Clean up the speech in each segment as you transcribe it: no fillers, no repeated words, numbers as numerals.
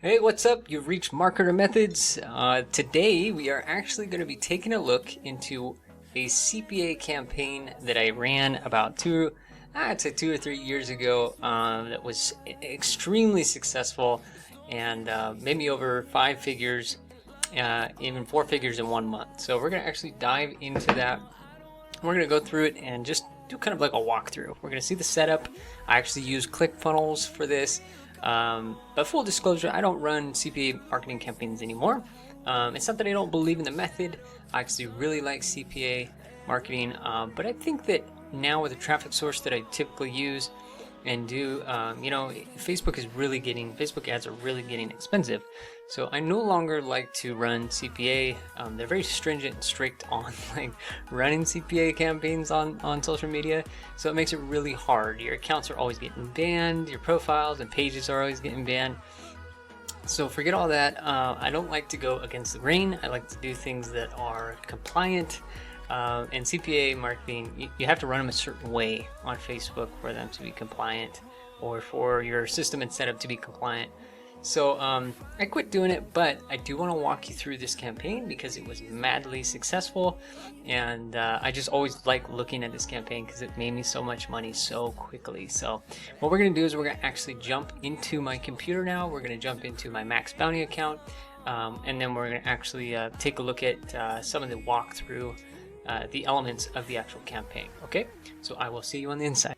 Hey, what's up? You've reached Marketer Methods. Today we are actually going to be taking a look into a CPA campaign that I ran about I'd say 2 or 3 years ago. That was extremely successful and made me over 5 figures, even 4 figures in 1 month. So we're going to actually dive into that. We're going to go through it and just do kind of like a walkthrough. We're going to see the setup. I actually use Clickfunnels for this. But full disclosure, I don't run CPA marketing campaigns anymore. It's not that I don't believe in the method. I actually really like CPA marketing, but I think that now with the traffic source that I typically use and do, Facebook ads are really getting expensive. So I no longer like to run CPA. They're very stringent and strict on like running CPA campaigns on social media. So it makes it really hard. Your accounts are always getting banned. Your profiles and pages are always getting banned. So forget all that. I don't like to go against the grain. I like to do things that are compliant. And CPA marketing, you have to run them a certain way on Facebook for them to be compliant, or for your system and setup to be compliant. So I quit doing it, but I do want to walk you through this campaign because it was madly successful, and I just always like looking at this campaign because it made me so much money so quickly. So what we're going to do is we're going to actually jump into my computer now. We're going to jump into my Maxbounty account, and then we're going to actually take a look at some of the walkthrough, the elements of the actual campaign. Okay, so I will see you on the inside.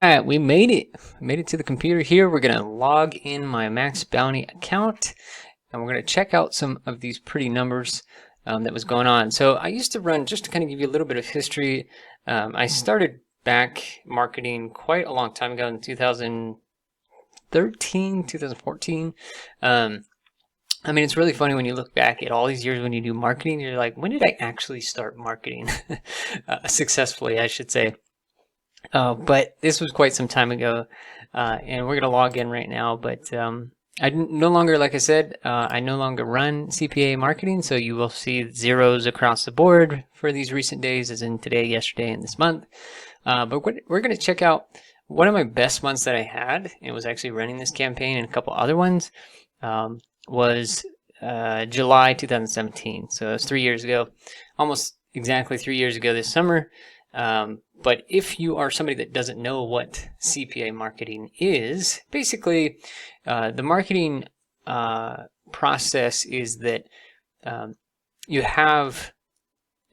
All right, we made it. Made it to the computer here. We're gonna log in my Maxbounty account, and we're gonna check out some of these pretty numbers that was going on. So I used to run, just to kind of give you a little bit of history. I started back marketing quite a long time ago in 2013, 2014. I mean, it's really funny when you look back at all these years when you do marketing. You're like, when did I actually start marketing successfully, I should say. But this was quite some time ago, and we're going to log in right now. But I no longer, like I said, I no longer run CPA marketing, so you will see zeros across the board for these recent days, as in today, yesterday, and this month. But we're going to check out one of my best months that I had, and was actually running this campaign and a couple other ones, was July 2017. So it's 3 years ago, almost exactly 3 years ago this summer. But if you are somebody that doesn't know what CPA marketing is, basically the marketing process is that you have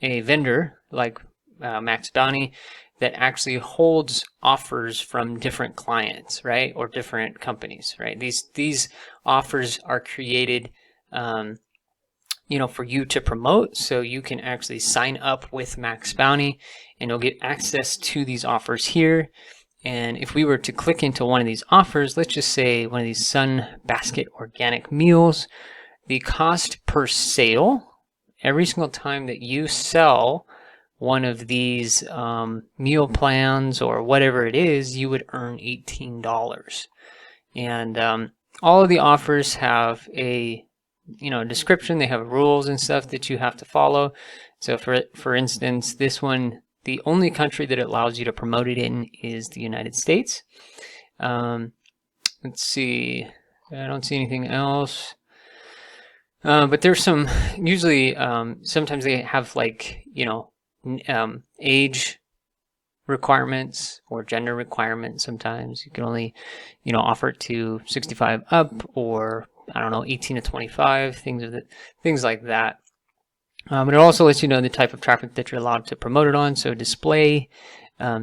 a vendor like Maxbounty that actually holds offers from different clients, right, or different companies, right? These offers are created for you to promote, so you can actually sign up with Maxbounty and you'll get access to these offers here. And if we were to click into one of these offers, let's just say one of these Sun Basket organic meals, the cost per sale, every single time that you sell one of these meal plans or whatever it is, you would earn $18. And all of the offers have a description. They have rules and stuff that you have to follow. So for instance, this one, the only country that it allows you to promote it in is the United States. Let's see, I don't see anything else. But there's some, usually sometimes they have like age requirements or gender requirements. Sometimes you can only offer it to 65 up, or I don't know, 18 to 25, things like that. But it also lets you know the type of traffic that you're allowed to promote it on. So display,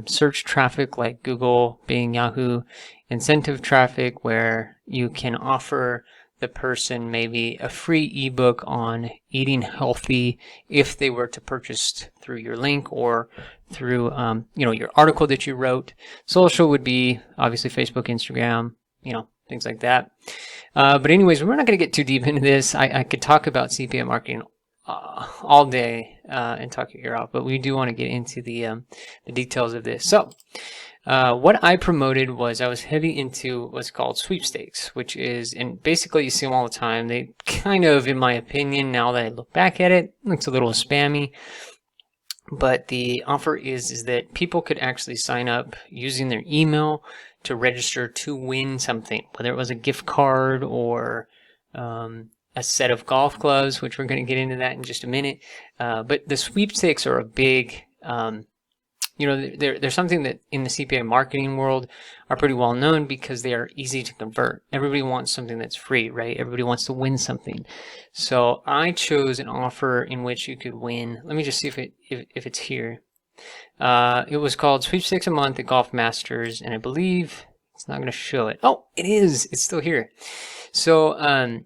search traffic like Google, Bing, Yahoo, incentive traffic where you can offer the person maybe a free ebook on eating healthy if they were to purchase through your link or through your article that you wrote. Social would be obviously Facebook, Instagram, things like that. But anyways, we're not going to get too deep into this. I could talk about CPA marketing all day and talk your ear off, but we do want to get into the details of this. So what I promoted was, I was heavy into what's called sweepstakes, which is, and basically you see them all the time. They kind of, in my opinion, now that I look back at it, looks a little spammy. But the offer is that people could actually sign up using their email to register to win something, whether it was a gift card or a set of golf clubs, which we're going to get into that in just a minute. But the sweepstakes are a big, they're something that in the CPA marketing world are pretty well known because they are easy to convert. Everybody wants something that's free, right? Everybody wants to win something. So I chose an offer in which you could win. Let me just see if it's here. It was called Sweepstakes a Month at Golf Masters, and I believe it's not going to show it. Oh, it is. It's still here. So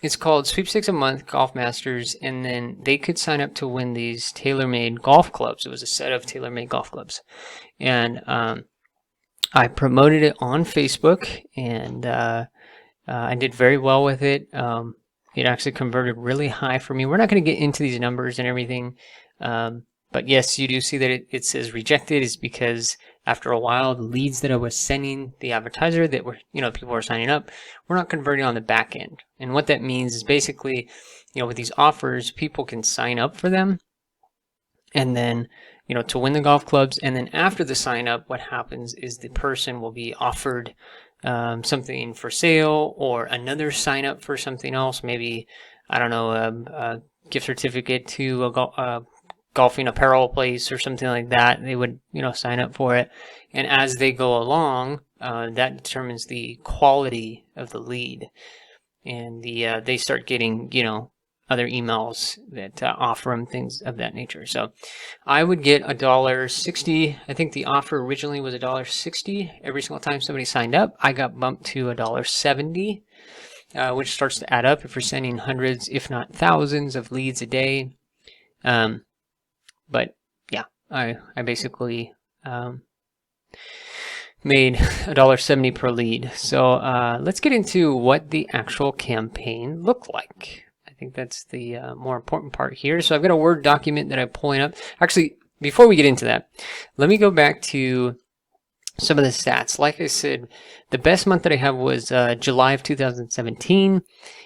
it's called Sweepstakes a Month Golf Masters, and then they could sign up to win these tailor-made golf clubs. It was a set of tailor-made golf clubs, and I promoted it on Facebook, and I did very well with it. It actually converted really high for me. We're not going to get into these numbers and everything, but yes, you do see that it says rejected is because after a while, the leads that I was sending the advertiser that were, people were signing up, we're not converting on the back end. And what that means is basically, with these offers, people can sign up for them and then, to win the golf clubs. And then after the sign up, what happens is the person will be offered something for sale or another sign up for something else. Maybe, I don't know, a gift certificate to a golfing apparel place or something like that. They would, sign up for it. And as they go along, that determines the quality of the lead. And they start getting, other emails that offer them things of that nature. So I would get $1.60. I think the offer originally was $1.60 every single time somebody signed up. I got bumped to $1.70, which starts to add up if you're sending hundreds, if not thousands of leads a day. But yeah, I basically made $1.70 per lead. So let's get into what the actual campaign looked like. I think that's the more important part here. So I've got a Word document that I'm pulling up. Actually, before we get into that, let me go back to some of the stats. Like I said, the best month that I have was July of 2017.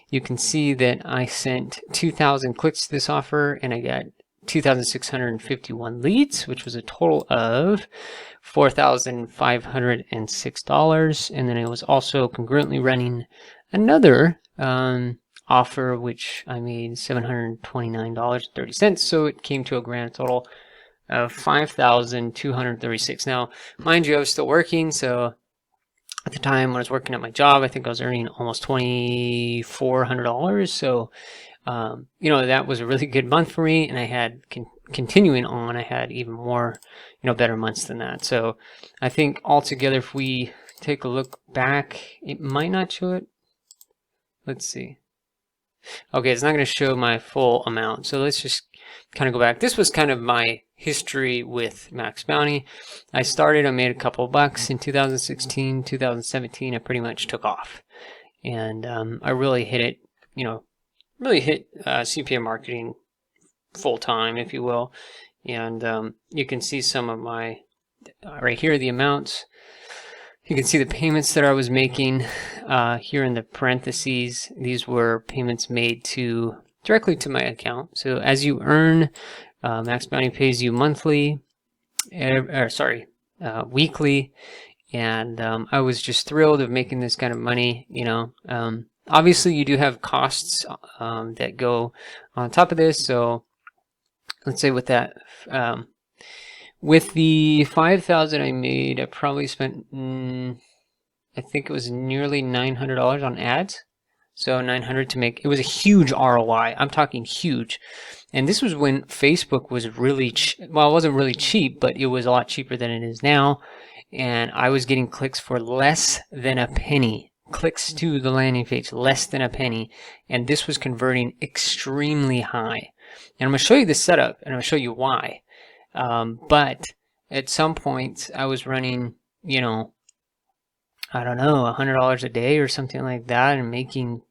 You can see that I sent 2,000 clicks to this offer, and I got 2,651 leads, which was a total of $4,506. And then I was also congruently running another offer, which I made $729.30. So it came to a grand total of $5,236. Now, mind you, I was still working, so at the time when I was working at my job, I think I was earning almost $2,400. So that was a really good month for me, and I had continuing on, I had even more, better months than that. So I think altogether, if we take a look back, it might not show it. Let's see. Okay, it's not going to show my full amount. So let's just kind of go back. This was kind of my history with Maxbounty. I made a couple bucks in 2016, 2017. I pretty much took off, and I really hit it. Really hit CPA marketing full time, if you will. And you can see some of my, right here, the amounts. You can see the payments that I was making here in the parentheses. These were payments made directly to my account. So as you earn, Maxbounty pays you monthly, weekly. And I was just thrilled of making this kind of money, Obviously, you do have costs that go on top of this. So let's say with that, with the 5,000 I made, I probably spent, I think it was nearly $900 on ads. So 900 to make, it was a huge ROI. I'm talking huge. And this was when Facebook was really, well, it wasn't really cheap, but it was a lot cheaper than it is now. And I was getting clicks for less than a penny. Clicks to the landing page, less than a penny. And this was converting extremely high. And I'm going to show you the setup, and I'm going to show you why. But at some point, I was running, I don't know, $100 a day or something like that, and making,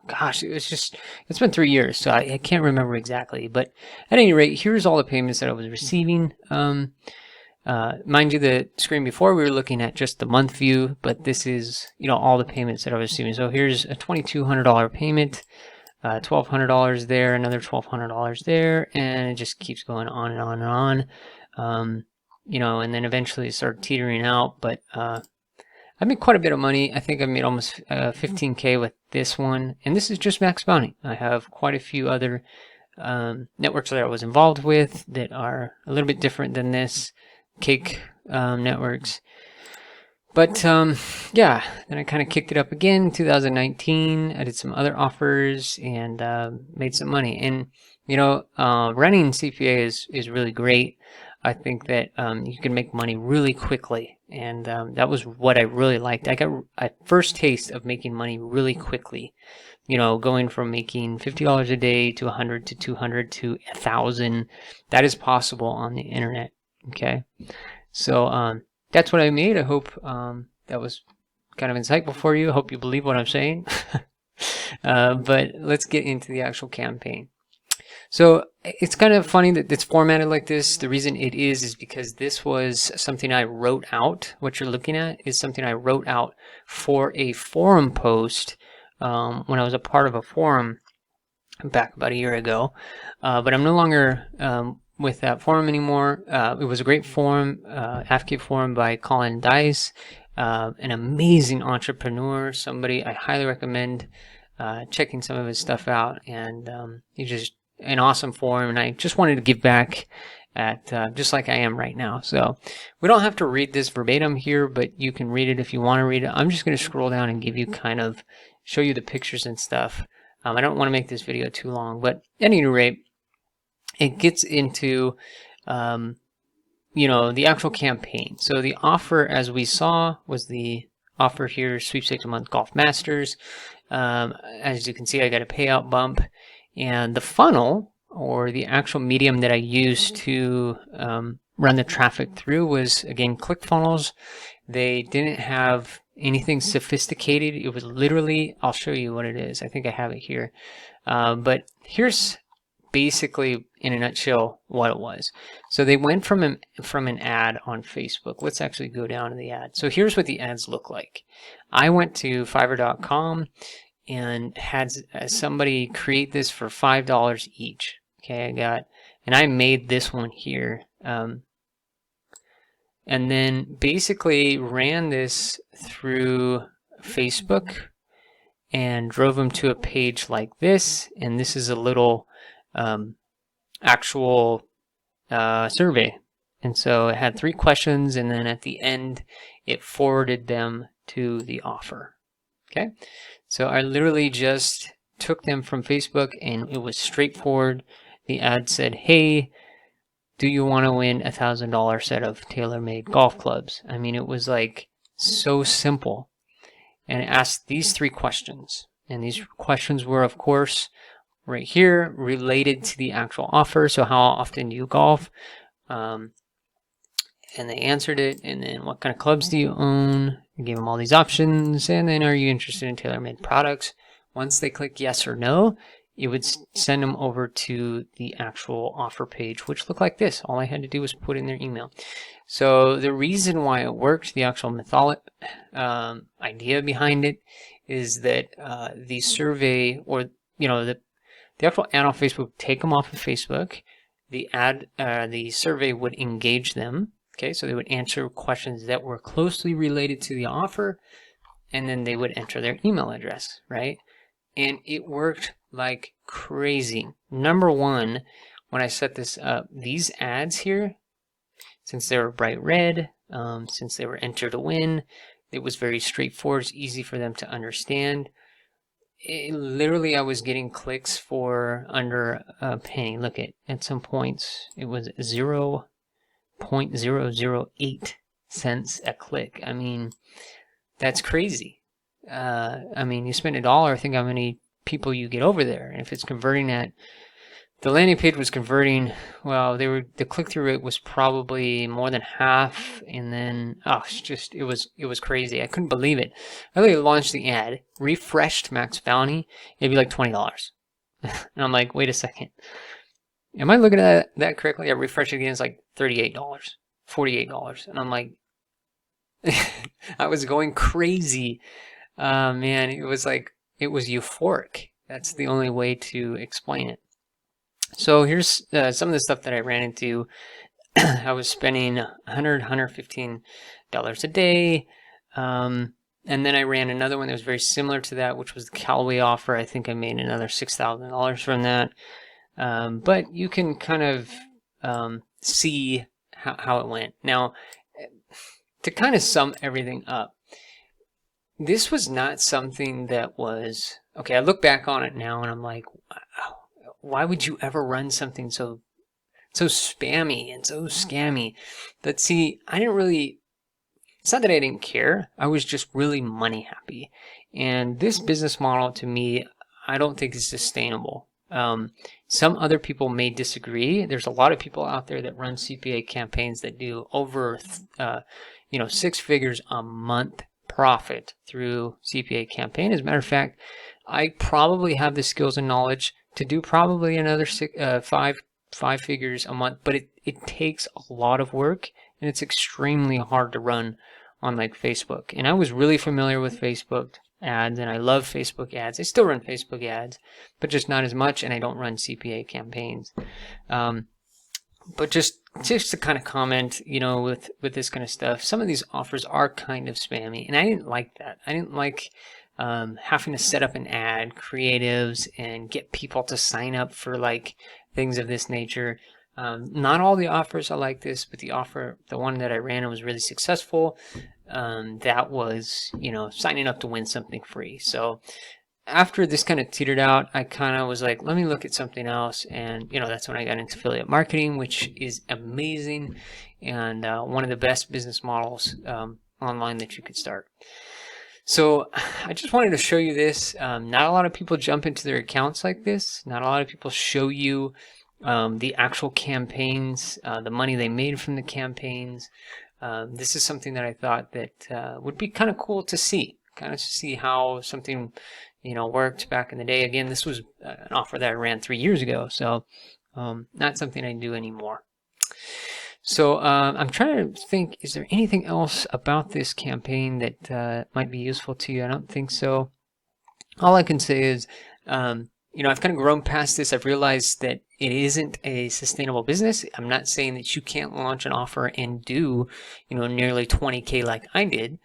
it's been 3 years, so I can't remember exactly. But at any rate, here's all the payments that I was receiving. Mind you, the screen before we were looking at just the month view, but this is, all the payments that I was receiving. So here's a $2,200 payment, $1,200 there, another $1,200 there, and it just keeps going on and on and on. And then eventually it started teetering out, but I made quite a bit of money. I think I made almost 15K with this one, and this is just Maxbounty. I have quite a few other networks that I was involved with that are a little bit different than this, cake networks. But yeah, then I kind of kicked it up again in 2019. I did some other offers and made some money. And you know, running CPA is really great. I think that you can make money really quickly, and that was what I really liked. I got a first taste of making money really quickly. You know, going from making $50 a day to 100 to 200 to 1,000. That is possible on the internet. Okay, so that's what I made. I hope that was kind of insightful for you. I hope you believe what I'm saying. But let's get into the actual campaign. So it's kind of funny that it's formatted like this. The reason it is because this was something I wrote out. What you're looking at is something I wrote out for a forum post when I was a part of a forum back about a year ago. But I'm no longer with that forum anymore. It was a great forum, AFK forum by Colin Dice, an amazing entrepreneur, somebody I highly recommend checking some of his stuff out. And he's just an awesome forum, and I just wanted to give back at just like I am right now. So we don't have to read this verbatim here, but you can read it if you want to read it. I'm just going to scroll down and give you show you the pictures and stuff. I don't want to make this video too long, but at any rate, it gets into you know, the actual campaign. So the offer, as we saw, was the offer here, sweepstakes a month golf masters. As you can see, I got a payout bump. And the funnel, or the actual medium that I used to run the traffic through, was, again, Clickfunnels. They didn't have anything sophisticated. It was literally, I'll show you what it is. I think I have it here. But here's basically, in a nutshell, what it was. So they went from an ad on Facebook. Let's actually go down to the ad. So here's what the ads look like. I went to Fiverr.com and had somebody create this for $5 each. Okay, and I made this one here. And then basically ran this through Facebook and drove them to a page like this. And this is a little actual survey. And so it had 3 questions, and then at the end, it forwarded them to the offer. Okay. So I literally just took them from Facebook, and it was straightforward. The ad said, hey, do you want to win a $1,000 set of tailor-made golf clubs? I mean, it was like so simple. And it asked these 3 questions. And these questions were, of course, right here, related to the actual offer. So how often do you golf? And they answered it. And then what kind of clubs do you own? I gave them all these options. And then, are you interested in tailor-made products? Once they click yes or no, it would send them over to the actual offer page, which looked like this. All I had to do was put in their email. So the reason why it worked, the actual idea behind it, is that the survey, or you know, the actual ad on Facebook would take them off of Facebook. The survey would engage them. Okay, so they would answer questions that were closely related to the offer, and then they would enter their email address, right? And it worked like crazy. Number one, when I set this up, these ads here, since they were bright red, since they were enter to win, it was very straightforward. It's easy for them to understand. Literally, I was getting clicks for under a penny. Look at some points, it was 0.008 cents a click. I mean, that's crazy. I mean, you spend $1, think how many people you get over there. And if it's converting at, the landing page was converting, well, the click-through rate was probably more than half. And then, it was crazy. I couldn't believe it. I literally launched the ad, refreshed Maxbounty, it'd be like $20. And I'm like, wait a second. Am I looking at that correctly? I refreshed it again, it's like $38, $48. And I'm like, I was going crazy. Man, it was euphoric. That's the only way to explain it. So here's some of the stuff that I ran into. I was spending $115 a day. And then I ran another one that was very similar to that, which was the Callaway offer. I think I made another $6,000 from that. But you can kind of see how it went. Now, to kind of sum everything up, this was not something that was, okay, I look back on it now and I'm like, wow, why would you ever run something so spammy and so scammy? But see, I didn't really, it's not that I didn't care, I was just really money happy. And this business model, to me, I don't think is sustainable. Some other people may disagree. There's a lot of people out there that run CPA campaigns that do over, 6 figures a month profit through CPA campaign. As a matter of fact, I probably have the skills and knowledge to do probably another five figures a month, but it takes a lot of work and it's extremely hard to run on like Facebook. And I was really familiar with Facebook ads and I love Facebook ads. I still run Facebook ads, but just not as much, and I don't run CPA campaigns. But just to kind of comment, with this kind of stuff, some of these offers are kind of spammy, and I didn't like that. I didn't like having to set up an ad, creatives, and get people to sign up for like things of this nature. Not all the offers are like this, but the one that I ran was really successful. That was, signing up to win something free. So after this kind of teetered out, I kind of was like, let me look at something else. And, that's when I got into affiliate marketing, which is amazing and one of the best business models online that you could start. So I just wanted to show you this. Not a lot of people jump into their accounts like this. Not a lot of people show you the actual campaigns, the money they made from the campaigns. This is something that I thought that would be kind of cool to see, how something, worked back in the day. Again, this was an offer that I ran 3 years ago, so not something I do anymore. So I'm trying to think, is there anything else about this campaign that might be useful to you? I don't think so. All I can say is, I've kind of grown past this. I've realized that it isn't a sustainable business. I'm not saying that you can't launch an offer and do, nearly 20K like I did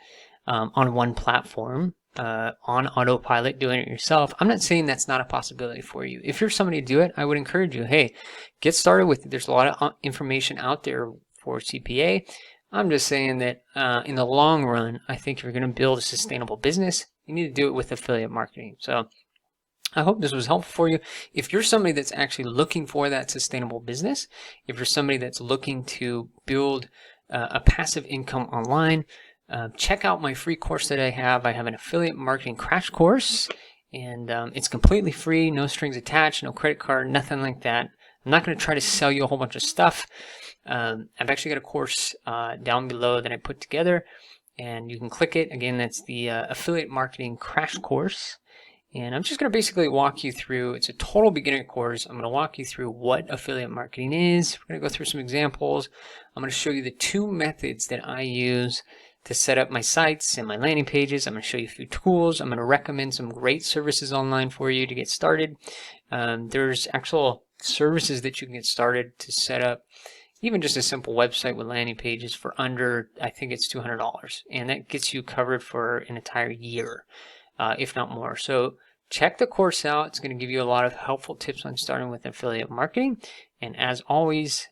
on one platform, on autopilot, doing it yourself. I'm not saying that's not a possibility for you. If you're somebody to do it, I would encourage you, hey, get started with it. There's a lot of information out there for CPA. I'm just saying that in the long run, I think if you're going to build a sustainable business, you need to do it with affiliate marketing. So I hope this was helpful for you. If you're somebody that's actually looking for that sustainable business, if you're somebody that's looking to build a passive income online, check out my free course that I have. I have an affiliate marketing crash course, and it's completely free, no strings attached, no credit card, nothing like that. I'm not going to try to sell you a whole bunch of stuff. I've actually got a course down below that I put together, and you can click it. Again, that's the affiliate marketing crash course. And I'm just going to basically walk you through, it's a total beginner course. I'm going to walk you through what affiliate marketing is. We're going to go through some examples. I'm going to show you the 2 methods that I use to set up my sites and my landing pages. I'm going to show you a few tools. I'm going to recommend some great services online for you to get started. There's actual services that you can get started to set up even just a simple website with landing pages for under, I think it's $200. And that gets you covered for an entire year. If not more. So check the course out. It's going to give you a lot of helpful tips on starting with affiliate marketing. And as always,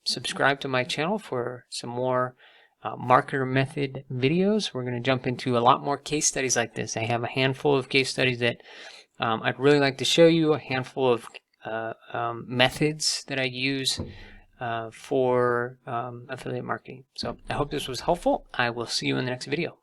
subscribe to my channel for some more marketer method videos. We're going to jump into a lot more case studies like this. I have a handful of case studies that I'd really like to show you, a handful of methods that I use for affiliate marketing. So I hope this was helpful. I will see you in the next video.